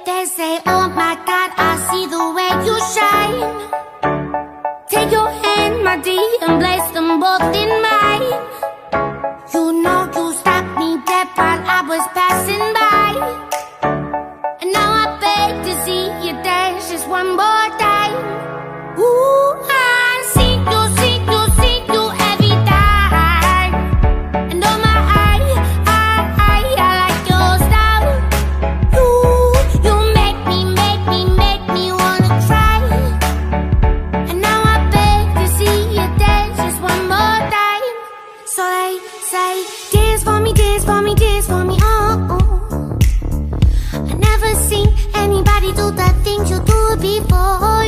They say, oh my God, I see the way you shine. Take your hand, my dear, and place them both in mine. You know you stopped me dead while I was passing by. And now I beg to see you dance just one more time. Ooh, I see you every time. And oh my, I like your style. You make me wanna cry. And now I beg to see you dance just one more time. So they say, dance for me, dance for me, dance for me, oh, oh. I never seen anybody do the things you do before.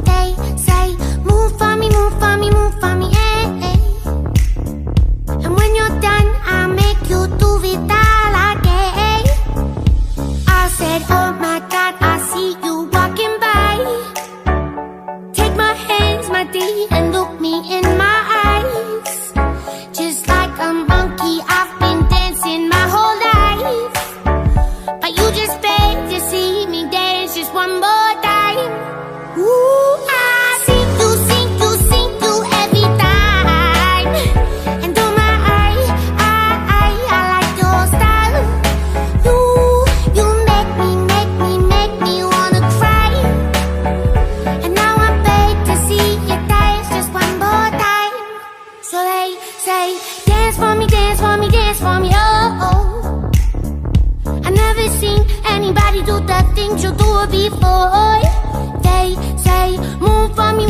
They say, move for me, move for me, move for me, eh, eh. And when you're done, I'll make you do it all again. I said, oh my God, I see you walking by. Take my hands, my dear, and look me in my eyes. Just like a monkey, I've been dancing my whole life. But you just beg to see me dance just one more time. Ooh, I see you every time. And oh my, I like your style. You make me wanna cry. And now I beg to see you dance just one more time. So they say, dance for me, dance for me, dance for me, oh, oh. I never seen anybody do the things you do before. They say, move for me,